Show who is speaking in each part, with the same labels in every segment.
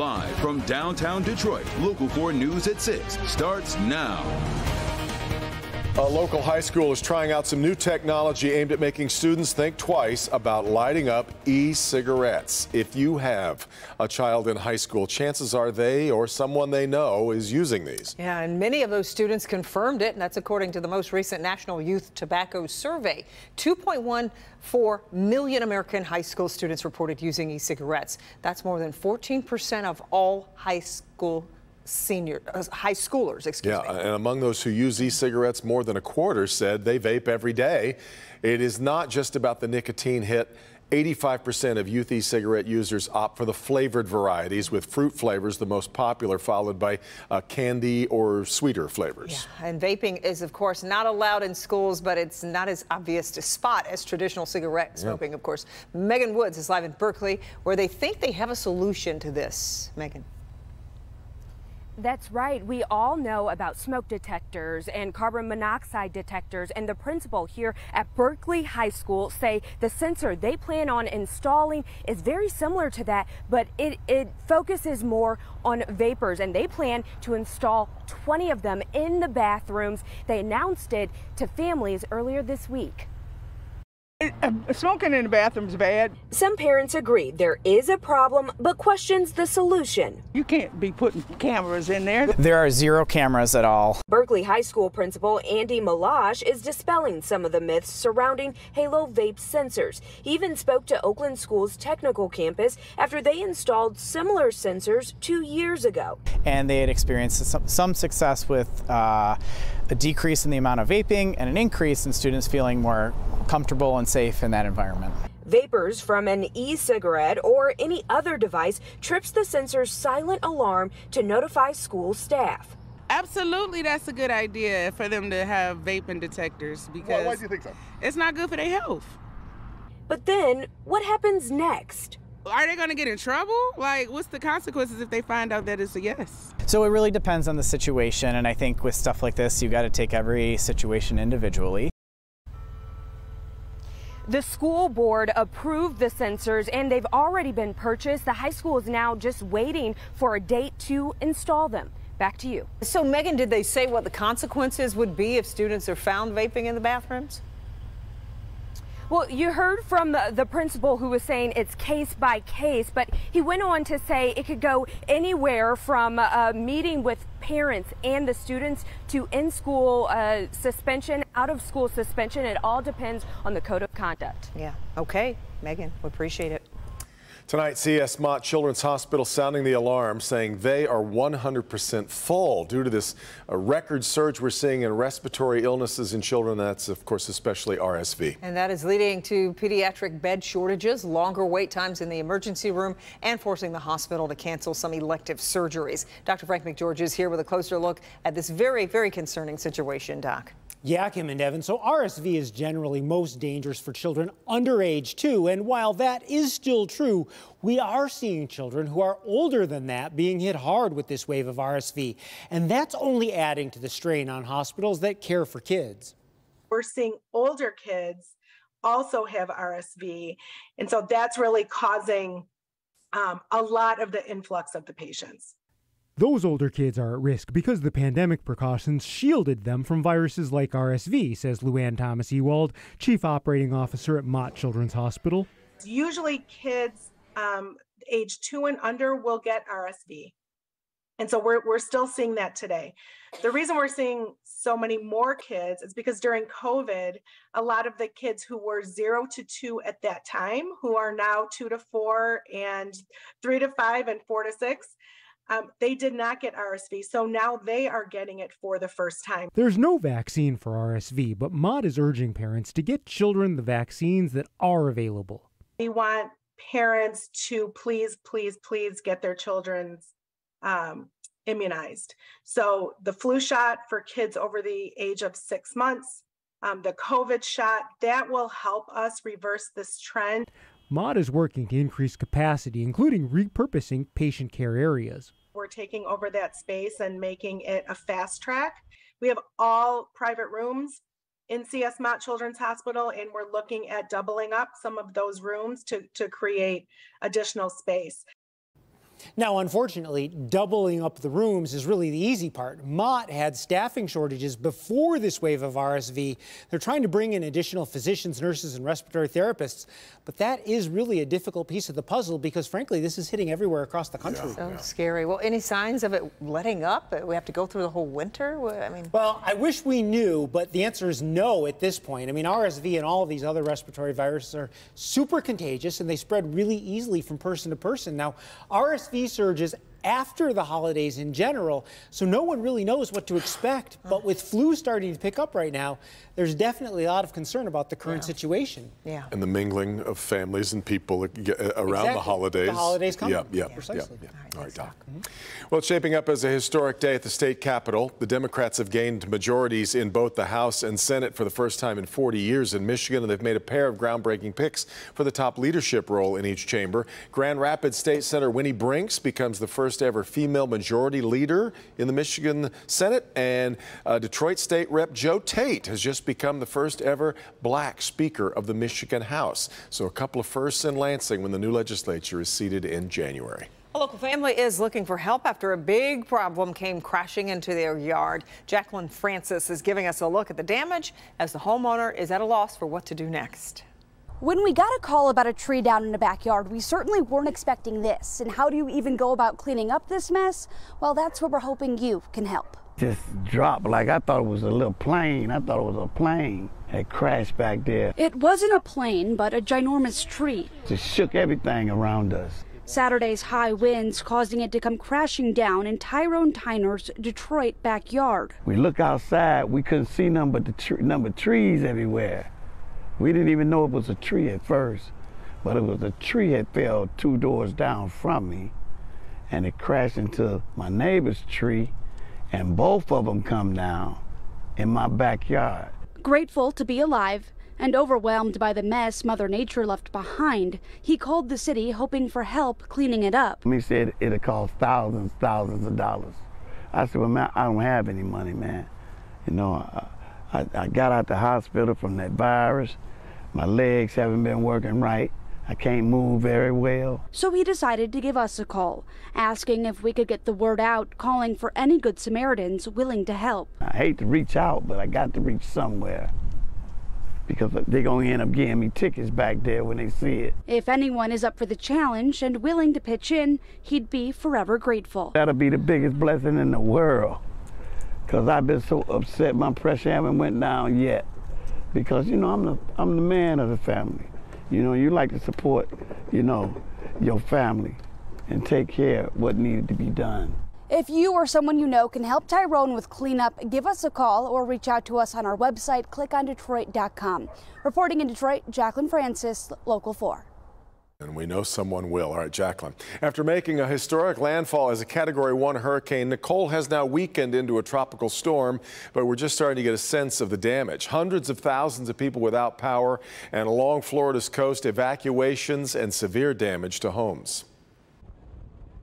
Speaker 1: Live from downtown Detroit, Local 4 News at 6 starts now. A local high school is trying out some new technology aimed at making students think twice about lighting up e-cigarettes. If you have a child in high school, chances are they or someone they know is using these.
Speaker 2: Yeah, and many of those students confirmed it, and that's according to the most recent National Youth Tobacco Survey. 2.14 million American high school students reported using e-cigarettes. That's more than 14% of all high schoolers, excuse me.
Speaker 3: And among those who use e-cigarettes, more than a quarter said they vape every day. It is not just about the nicotine hit. 85% of youth e-cigarette users opt for the flavored varieties, with fruit flavors the most popular, followed by candy or sweeter flavors.
Speaker 2: Yeah, and vaping is, of course, not allowed in schools, but it's not as obvious to spot as traditional cigarette smoking, of course. Megan Woods is live in Berkeley, where they think they have a solution to this. Megan.
Speaker 4: That's right. We all know about smoke detectors and carbon monoxide detectors, and the principal here at Berkeley High School say the sensor they plan on installing is very similar to that, but it focuses more on vapors, and they plan to install 20 of them in the bathrooms. They announced it to families earlier this week.
Speaker 5: Smoking in the bathroom is bad.
Speaker 4: Some parents agree there is a problem, but questions the solution.
Speaker 5: You can't be putting cameras in there.
Speaker 6: There are 0 cameras at all.
Speaker 4: Berkeley High School principal Andy Malash is dispelling some of the myths surrounding Halo Vape sensors. He even spoke to Oakland School's technical campus after they installed similar sensors 2 years ago.
Speaker 6: And they had experienced some success with a decrease in the amount of vaping and an increase in students feeling more comfortable and safe in that environment.
Speaker 4: Vapors from an e-cigarette or any other device trips the sensor's silent alarm to notify school staff.
Speaker 7: Absolutely, that's a good idea for them to have vaping detectors, because
Speaker 3: why do you think so?
Speaker 7: It's not good for their health.
Speaker 4: But then, what happens next?
Speaker 7: Are they going to get in trouble? Like, what's the consequences if they find out that it's a yes?
Speaker 6: So it really depends on the situation, and I think with stuff like this, you got to take every situation individually.
Speaker 4: The school board approved the sensors and they've already been purchased. The high school is now just waiting for a date to install them. Back to you.
Speaker 2: So, Megan, did they say what the consequences would be if students are found vaping in the bathrooms?
Speaker 4: Well, you heard from the principal, who was saying it's case by case, but he went on to say it could go anywhere from a meeting with parents and the students to in-school suspension, out-of-school suspension. It all depends on the code of conduct.
Speaker 2: Yeah. Okay, Megan, we appreciate it.
Speaker 3: Tonight, C.S. Mott Children's Hospital sounding the alarm, saying they are 100% full due to this record surge we're seeing in respiratory illnesses in children. That's, of course, especially RSV.
Speaker 2: And that is leading to pediatric bed shortages, longer wait times in the emergency room, and forcing the hospital to cancel some elective surgeries. Dr. Frank McGeorge is here with a closer look at this very, very concerning situation, Doc.
Speaker 8: Yeah, Kim and Devin. So RSV is generally most dangerous for children under age 2. And while that is still true, we are seeing children who are older than that being hit hard with this wave of RSV. And that's only adding to the strain on hospitals that care for kids.
Speaker 9: We're seeing older kids also have RSV. And so that's really causing a lot of the influx of the patients.
Speaker 10: Those older kids are at risk because the pandemic precautions shielded them from viruses like RSV, says Luann Thomas-Ewald, Chief Operating Officer at Mott Children's Hospital.
Speaker 9: Usually kids age 2 and under will get RSV. And so we're still seeing that today. The reason we're seeing so many more kids is because during COVID, a lot of the kids who were 0 to 2 at that time, who are now 2 to 4 and 3 to 5 and 4 to 6, they did not get RSV, so now they are getting it for the first time.
Speaker 10: There's no vaccine for RSV, but Mott is urging parents to get children the vaccines that are available.
Speaker 9: We want parents to please, please, please get their children immunized. So the flu shot for kids over the age of 6 months, the COVID shot, that will help us reverse this trend.
Speaker 10: Mott is working to increase capacity, including repurposing patient care areas.
Speaker 9: We're taking over that space and making it a fast track. We have all private rooms in C.S. Mott Children's Hospital, and we're looking at doubling up some of those rooms to create additional space.
Speaker 8: Now, unfortunately, doubling up the rooms is really the easy part. Mott had staffing shortages before this wave of RSV. They're trying to bring in additional physicians, nurses, and respiratory therapists. But that is really a difficult piece of the puzzle because, frankly, this is hitting everywhere across the country.
Speaker 2: So scary. Well, any signs of it letting up? We have to go through the whole winter? I mean,
Speaker 8: well, I wish we knew, but the answer is no at this point. I mean, RSV and all of these other respiratory viruses are super contagious, and they spread really easily from person to person. Now, RSV surges after the holidays in general, so no one really knows what to expect. But with flu starting to pick up right now, there's definitely a lot of concern about the current situation.
Speaker 2: Yeah.
Speaker 3: And the mingling of families and people around the holidays.
Speaker 8: The holidays coming.
Speaker 3: Yeah.
Speaker 8: Precisely.
Speaker 3: Yeah. All right, Doc. Well, it's shaping up as a historic day at the state capitol. The Democrats have gained majorities in both the House and Senate for the first time in 40 years in Michigan, and they've made a pair of groundbreaking picks for the top leadership role in each chamber. Grand Rapids State Senator Winnie Brinks becomes the first ever female majority leader in the Michigan Senate, and Detroit State Rep Joe Tate has just become the first ever black Speaker of the Michigan House. So a couple of firsts in Lansing when the new legislature is seated in January.
Speaker 2: A local family is looking for help after a big problem came crashing into their yard. Jacqueline Francis is giving us a look at the damage as the homeowner is at a loss for what to do next.
Speaker 11: When we got a call about a tree down in the backyard, we certainly weren't expecting this. And how do you even go about cleaning up this mess? Well, that's where we're hoping you can help.
Speaker 12: Just dropped like I thought it was a little plane. I thought it was a plane had crashed back there.
Speaker 11: It wasn't a plane, but a ginormous tree.
Speaker 12: Just shook everything around us.
Speaker 11: Saturday's high winds causing it to come crashing down in Tyrone Tyner's Detroit backyard.
Speaker 12: We look outside, we couldn't see nothing but the trees everywhere. We didn't even know it was a tree at first, but it was a tree that fell 2 doors down from me, and it crashed into my neighbor's tree, and both of them come down in my backyard.
Speaker 11: Grateful to be alive and overwhelmed by the mess Mother Nature left behind, he called the city hoping for help cleaning it up.
Speaker 12: He said it'd cost thousands of dollars. I said, well, man, I don't have any money, man. You know, I got out the hospital from that virus. My legs haven't been working right. I can't move very well.
Speaker 11: So he decided to give us a call, asking if we could get the word out, calling for any good Samaritans willing to help.
Speaker 12: I hate to reach out, but I got to reach somewhere, because they're going to end up giving me tickets back there when they see it.
Speaker 11: If anyone is up for the challenge and willing to pitch in, he'd be forever grateful.
Speaker 12: That'll be the biggest blessing in the world, because I've been so upset my pressure haven't went down yet. Because, you know, I'm the man of the family. You know, you like to support, you know, your family and take care of what needed to be done.
Speaker 11: If you or someone you know can help Tyrone with cleanup, give us a call or reach out to us on our website, clickondetroit.com. Reporting in Detroit, Jacqueline Francis, Local 4.
Speaker 3: And we know someone will. All right, Jacqueline. After making a historic landfall as a Category 1 hurricane, Nicole has now weakened into a tropical storm, but we're just starting to get a sense of the damage. Hundreds of thousands of people without power, and along Florida's coast, evacuations and severe damage to homes.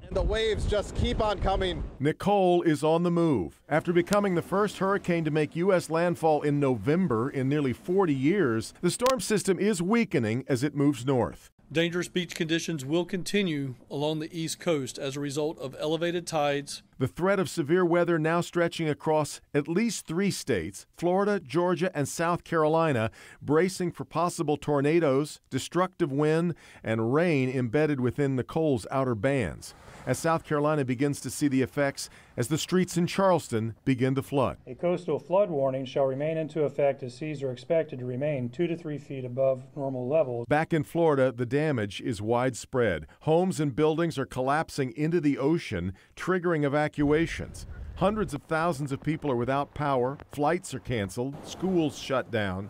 Speaker 13: And the waves just keep on coming.
Speaker 1: Nicole is on the move. After becoming the first hurricane to make U.S. landfall in November in nearly 40 years, the storm system is weakening as it moves north.
Speaker 14: Dangerous beach conditions will continue along the East Coast as a result of elevated tides.
Speaker 1: The threat of severe weather now stretching across at least 3 states, Florida, Georgia, and South Carolina, bracing for possible tornadoes, destructive wind, and rain embedded within Nicole's outer bands. As South Carolina begins to see the effects as the streets in Charleston begin to flood.
Speaker 15: A coastal flood warning shall remain into effect as seas are expected to remain 2 to 3 feet above normal levels.
Speaker 1: Back in Florida, the damage is widespread. Homes and buildings are collapsing into the ocean, triggering evacuations. Hundreds of thousands of people are without power, flights are canceled, schools shut down.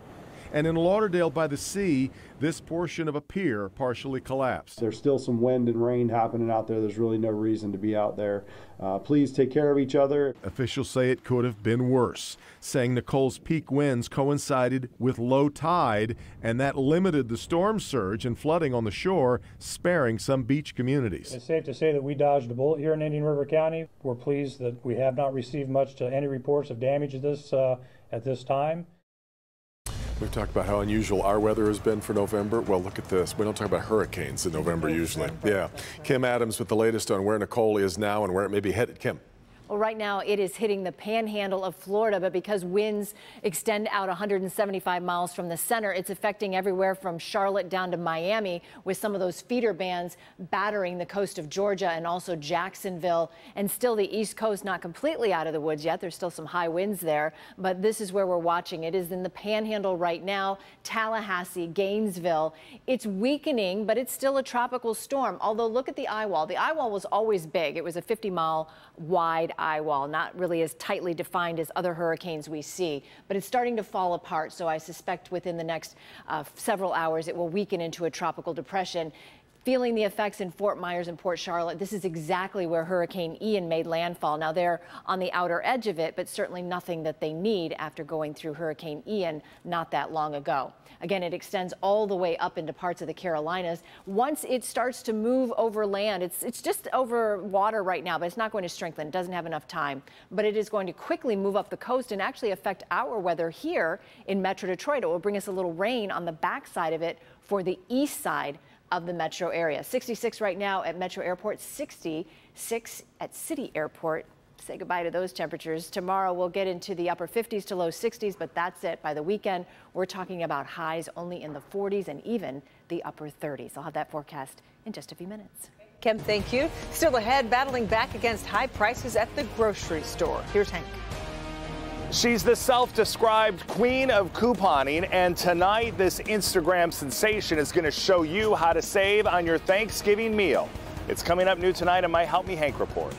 Speaker 1: And in Lauderdale by the sea, this portion of a pier partially collapsed.
Speaker 16: There's still some wind and rain happening out there. There's really no reason to be out there. Please take care of each other.
Speaker 1: Officials say it could have been worse, saying Nicole's peak winds coincided with low tide, and that limited the storm surge and flooding on the shore, sparing some beach communities.
Speaker 15: It's safe to say that we dodged a bullet here in Indian River County. We're pleased that we have not received any reports of damage at this time.
Speaker 3: We've talked about how unusual our weather has been for November. Well, look at this. We don't talk about hurricanes in November usually. Yeah. Kim Adams with the latest on where Nicole is now and where it may be headed. Kim.
Speaker 17: Well, right now it is hitting the panhandle of Florida, but because winds extend out 175 miles from the center, it's affecting everywhere from Charlotte down to Miami, with some of those feeder bands battering the coast of Georgia and also Jacksonville. And still the East Coast not completely out of the woods yet. There's still some high winds there, but this is where we're watching. It is in the panhandle right now, Tallahassee, Gainesville. It's weakening, but it's still a tropical storm. Although look at the eye wall. The eye wall was always big. It was a 50-mile wide eye wall, not really as tightly defined as other hurricanes we see, but it's starting to fall apart. So I suspect within the next several hours it will weaken into a tropical depression. Feeling the effects in Fort Myers and Port Charlotte. This is exactly where Hurricane Ian made landfall. Now they're on the outer edge of it, but certainly nothing that they need after going through Hurricane Ian not that long ago. Again, it extends all the way up into parts of the Carolinas. Once it starts to move over land, it's just over water right now, but it's not going to strengthen. It doesn't have enough time, but it is going to quickly move up the coast and actually affect our weather here in Metro Detroit. It will bring us a little rain on the backside of it for the east side of the metro area. 66 right now at Metro Airport, 66 at City Airport. Say goodbye to those temperatures. Tomorrow we'll get into the upper 50s to low 60s, but that's it. By the weekend, we're talking about highs only in the 40s and even the upper 30s. I'll have that forecast in just a few minutes.
Speaker 2: Kim, thank you. Still ahead, battling back against high prices at the grocery store. Here's Hank.
Speaker 18: She's the self-described queen of couponing, and tonight this Instagram sensation is going to show you how to save on your Thanksgiving meal. It's coming up new tonight in my Help Me Hank report.